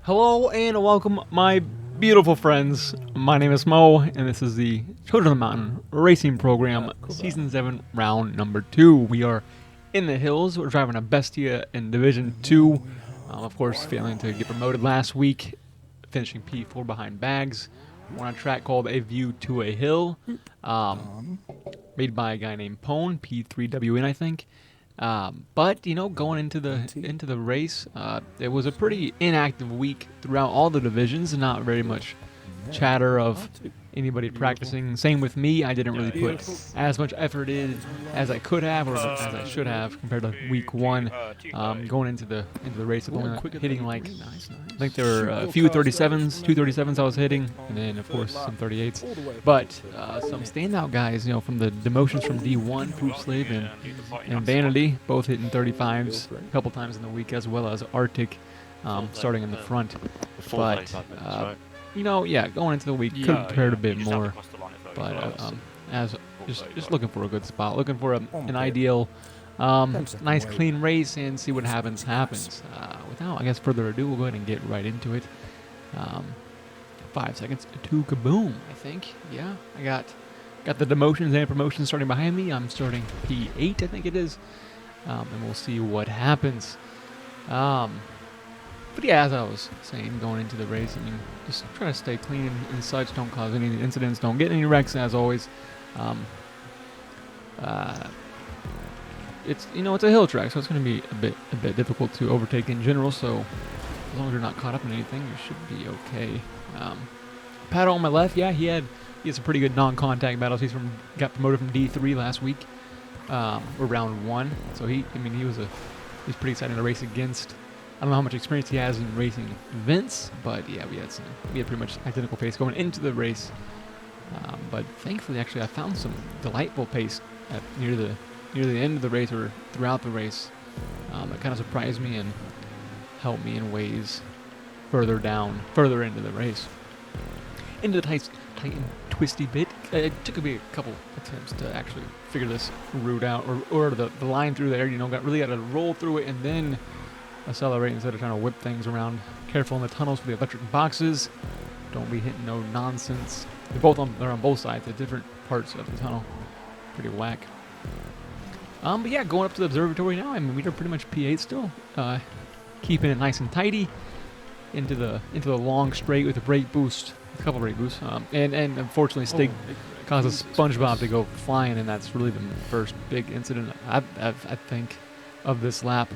Hello and welcome, my beautiful friends. My name is Mo, and this is the Children of the Mountain Racing Program, Season 7, Round Number 2. We are in the hills. We're driving a Bestia in Division 2. Of course, failing to get promoted last week, finishing P4 behind Bags. We're on a track called A View to a Hill, made by a guy named Pone, P3WN, I think. But you know, going into the race, it was a pretty inactive week throughout all the divisions. Not very much chatter of anybody practicing. Same with me. I didn't really put as much effort in as I could have, or as I should have, compared to week 1. Going into the race, only hitting like I think there were a few 37s, 237s I was hitting, and then of course some 38s. But some standout guys, you know, from the demotions from D1, Poop Slave and Vanity, both hitting 35s a couple times in the week, as well as Arctic, starting in the front. But you know, yeah, going into the week, could have prepared a bit more, but as just looking for a good spot, looking for an ideal, nice clean race, and see what happens. Without, I guess, further ado, we'll go ahead and get right into it. 5 seconds to kaboom, I think. Yeah, I got the demotions and promotions starting behind me. I'm starting P8, I think it is, and we'll see what happens. But yeah, as I was saying, going into the race, I mean, just try to stay clean and such. Don't cause any incidents. Don't get any wrecks, as always. It's it's a hill track, so it's going to be a bit difficult to overtake in general. So as long as you're not caught up in anything, you should be okay. Paddle on my left, yeah, he has some pretty good non-contact battles. Got promoted from D3 last week, or round 1. So he's pretty exciting to race against. I don't know how much experience he has in racing events, but yeah, we had pretty much identical pace going into the race. But thankfully, actually, I found some delightful pace near the end of the race, or throughout the race. That kind of surprised me and helped me in ways further into the race. Into the tight and twisty bit. It took me a couple attempts to actually figure this route out, or the line through there. You know, got to roll through it and then accelerate instead of trying to whip things around. Careful in the tunnels for the electric boxes. Don't be hitting no nonsense. They're on both sides, at different parts of the tunnel. Pretty whack. But yeah, going up to the observatory now. I mean, we are pretty much P8 still. Keeping it nice and tidy into the long straight with a brake boost, a couple brake boosts. And unfortunately, Stig causes SpongeBob to go flying, and that's really the first big incident I think of this lap.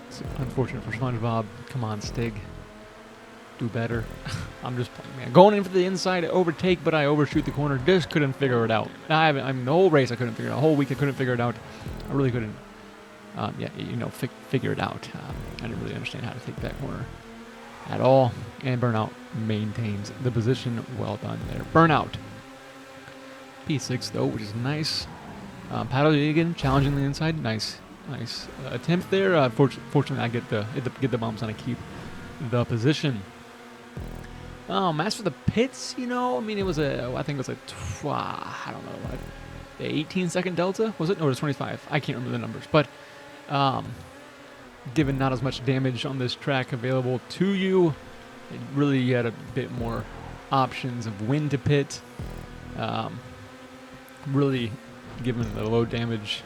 It's unfortunate for SpongeBob. Come on, Stig. Do better. I'm just playing, man. Going in for the inside overtake, but I overshoot the corner. Just couldn't figure it out. The whole race I couldn't figure it out. The whole week I couldn't figure it out. I really couldn't, figure it out. I didn't really understand how to take that corner at all. And Burnout maintains the position. Well done there. Burnout. P6 though, which is nice. Paddle again, challenging the inside. Nice attempt there. Fortunately, I get the bumps and I keep the position. As for the pits, I mean, it was I think it was an 18-second delta, was it? Or it was 25? I can't remember the numbers. But given not as much damage on this track available to you, it really had a bit more options of when to pit. Really, given the low damage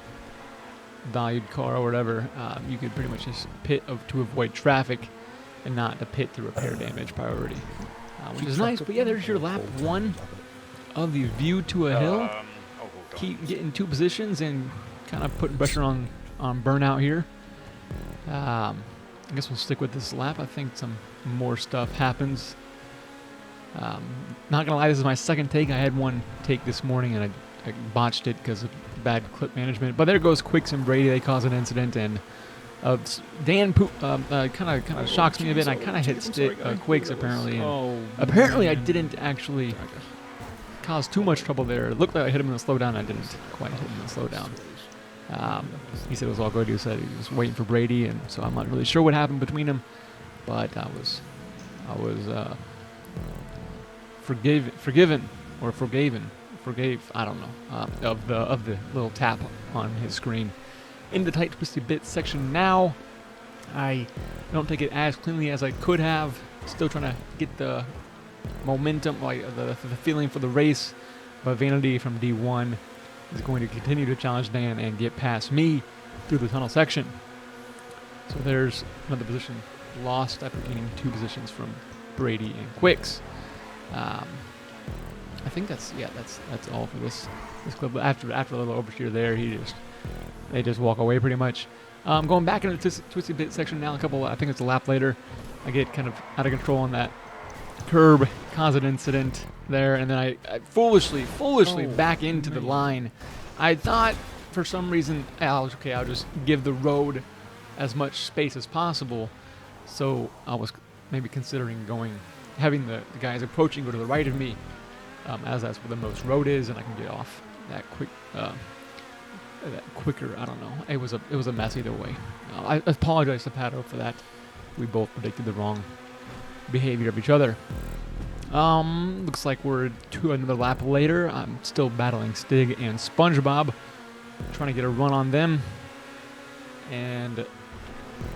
valued car or whatever, you could pretty much just pit to avoid traffic and not to pit to repair damage priority, which is nice. But yeah, there's your lap 1 of the View to a Hill. Keep getting 2 positions and kind of putting pressure on Burnout here. I guess we'll stick with this lap. I think some more stuff happens. Not gonna lie, this is my second take. I had one take this morning and I botched it because of bad clip management. But there goes Quicks and Brady. They cause an incident, and Dan kind of shocks me a bit. And I kind of hit Quicks apparently. And apparently I didn't actually cause too much trouble there. It looked like I hit him in the slowdown. I didn't quite hit him in the slowdown. He said it was all good. He said he was waiting for Brady, and so I'm not really sure what happened between them. But I was forgave, I don't know, of the little tap on his screen. In the tight twisty bit section now. I don't take it as cleanly as I could have. Still trying to get the momentum, like the feeling for the race. But Vanity from D1 is going to continue to challenge Dan and get past me through the tunnel section. So there's another position lost after gaining 2 positions from Brady and Quicks. I think that's all for this clip. But after a little oversteer there, they just walk away pretty much. Going back into the twisty bit section now. I think it's a lap later. I get kind of out of control on that curb, cause an incident there, and then I foolishly back into the line. I thought for some reason I'll just give the road as much space as possible. So I was maybe considering having the guys approaching go to the right of me, as that's where the most road is, and I can get off that quicker. I don't know. It was a mess either way. I apologize to Pato for that. We both predicted the wrong behavior of each other. Looks like we're another lap later. I'm still battling Stig and SpongeBob, trying to get a run on them and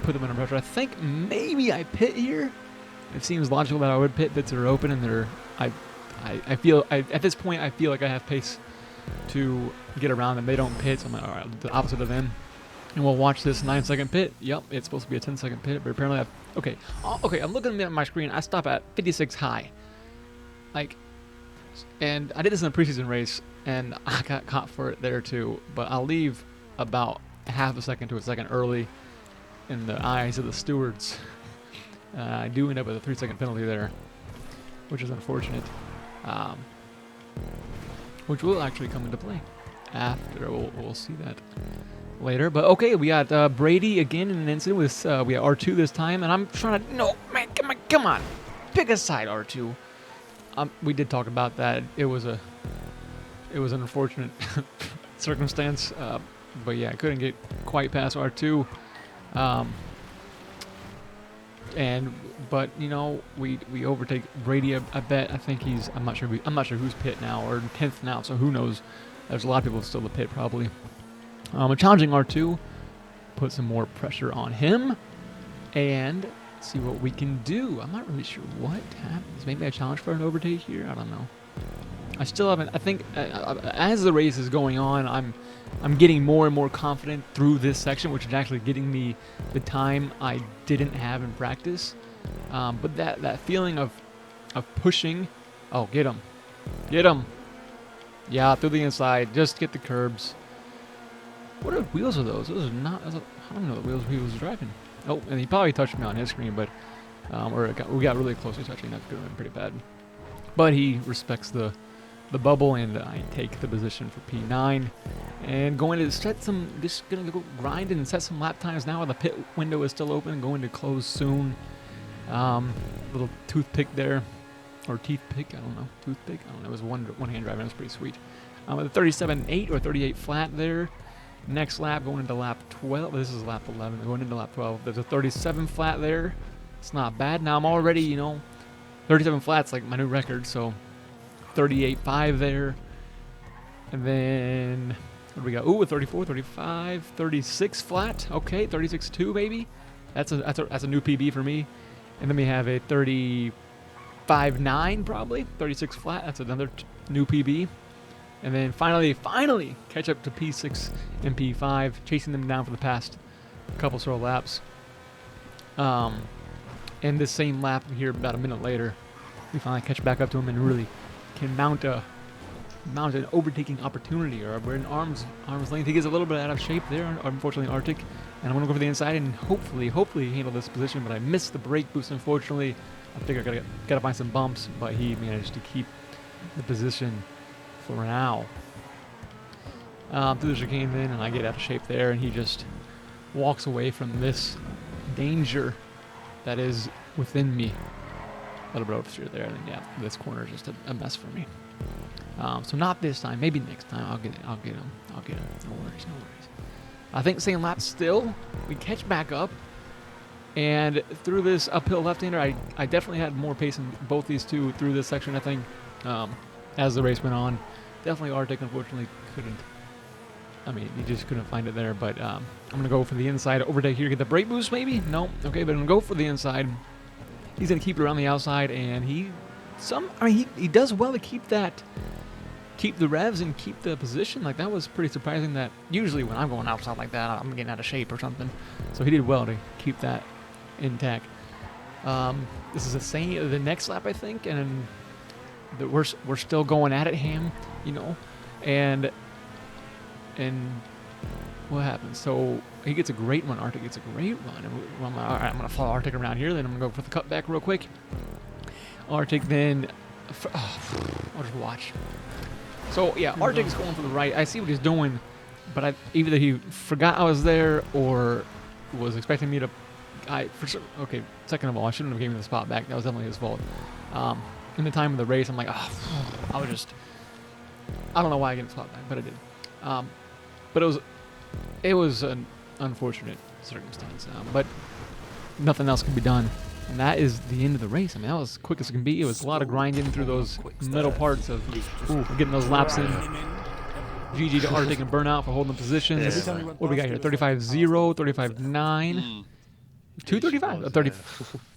put them under pressure. I think maybe I pit here. It seems logical that I would pit. Pits are open, and I feel at this point I feel like I have pace to get around them. They don't pit, so I'm like, all right, the opposite of them. And we'll watch this 9-second pit. Yep, it's supposed to be a 10-second pit, but apparently okay, I'm looking at my screen. I stop at 56 high. And I did this in a preseason race, and I got caught for it there too. But I'll leave about half a second to a second early in the eyes of the stewards. I do end up with a 3-second penalty there, which is unfortunate. Which will actually come into play after. We'll see that later. But okay, we got Brady again in an incident with we got R2 this time, and I'm trying to man, come on, pick a side, R2. We did talk about that. It was an unfortunate circumstance, but yeah, I couldn't get quite past R2. But we overtake Brady. I bet. I think I'm not sure who's pit now or 10th now. So who knows? There's a lot of people still to pit probably. Challenging R2, put some more pressure on him, and see what we can do. I'm not really sure what happens. Maybe I challenge for an overtake here. I don't know. I still haven't. I think as the race is going on, I'm getting more and more confident through this section, which is actually getting me the time I didn't have in practice. But that feeling of pushing. Oh, get him. Yeah, through the inside. Just get the curbs. What wheels are those? Those are not. I don't know what wheels he was driving. Oh, and he probably touched me on his screen, but we got really close to touching. That could have been pretty bad. But he respects the bubble, and I take the position for P9. And going to set some, just going to go grind and set some lap times now. The pit window is still open, going to close soon. Little toothpick there, or teeth pick, I don't know. Toothpick, I don't know. It was one hand driving. It was pretty sweet. With a 37.8 or 38 flat there. Next lap, going into lap 12. This is lap 11. Going into lap 12. There's a 37 flat there. It's not bad. Now I'm already, 37 flats like my new record. So 38.5 there. And then, what do we got? Ooh, a 34, 35, 36 flat. Okay, 36.2 maybe. That's a new PB for me. And then we have a 35.9 probably. 36 flat. That's another new PB. And then finally catch up to P6 and P5, chasing them down for the past couple sort of laps. And this same lap here, about a minute later, we finally catch back up to him and really can mount an overtaking opportunity. Or we're in arm's length. He gets a little bit out of shape there, unfortunately, Arctic. And I'm going to go for the inside and hopefully handle this position. But I missed the brake boost, unfortunately. I think I gotta find some bumps, but he managed to keep the position for now. Through the chicane then, and I get out of shape there, and he just walks away from this danger that is within me. A little bit oversteer there, and then yeah, this corner is just a mess for me. So not this time, maybe next time I'll get him. No worries. I think same lap still, we catch back up, and through this uphill left-hander, I definitely had more pace in both these two through this section, I think, as the race went on. Definitely Arctic, unfortunately, couldn't I mean, he just couldn't find it there. But I'm gonna go for the inside overtake here, get the brake boost maybe. No, okay, but I'm gonna go for the inside. He's gonna keep it around the outside, and he does well to keep the revs and keep the position. Like, that was pretty surprising. That usually when I'm going outside like that, I'm getting out of shape or something. So he did well to keep that intact. This is the next lap, I think, and we're still going at it, Ham, you know, and what happens? So he gets a great run. Arctic gets a great run. And I'm like, all right, I'm gonna follow Arctic around here. Then I'm gonna go for the cutback real quick. Arctic then, I'll just watch. So yeah, Arctic is going for the right. I see what he's doing, but either he forgot I was there or was expecting me to. Okay. Second of all, I shouldn't have given the spot back. That was definitely his fault. In the time of the race, I'm like, I don't know why I gave the spot back, but I did. But it was an unfortunate circumstance. But nothing else can be done. And that is the end of the race. I mean, that was as quick as it can be. It was a lot of grinding through those middle parts of getting those laps in. GG to Arctic and Burnout for holding the positions. What do we got here? 35-0, 35-9. 235?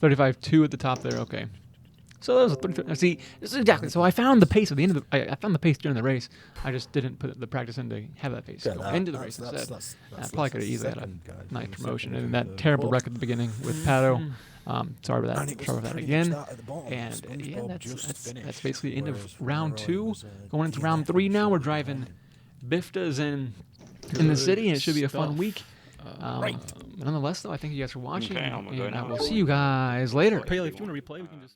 35-2 at the top there. Okay. So that was a 35. See, this is exactly. So I found the pace at the end of I found the pace during the race. I just didn't put the practice in to have that pace go into the race instead. I probably could have easily had a nice promotion. And that terrible wreck at the beginning with Pato. Sorry about that. Sorry about that again. And yeah, that's basically the end of round 2. Going into round 3 now. We're driving Biftas in the city, and it should be a fun week. Nonetheless, though, I thank you guys for watching, and I will see you guys later. If you want to replay, we can just...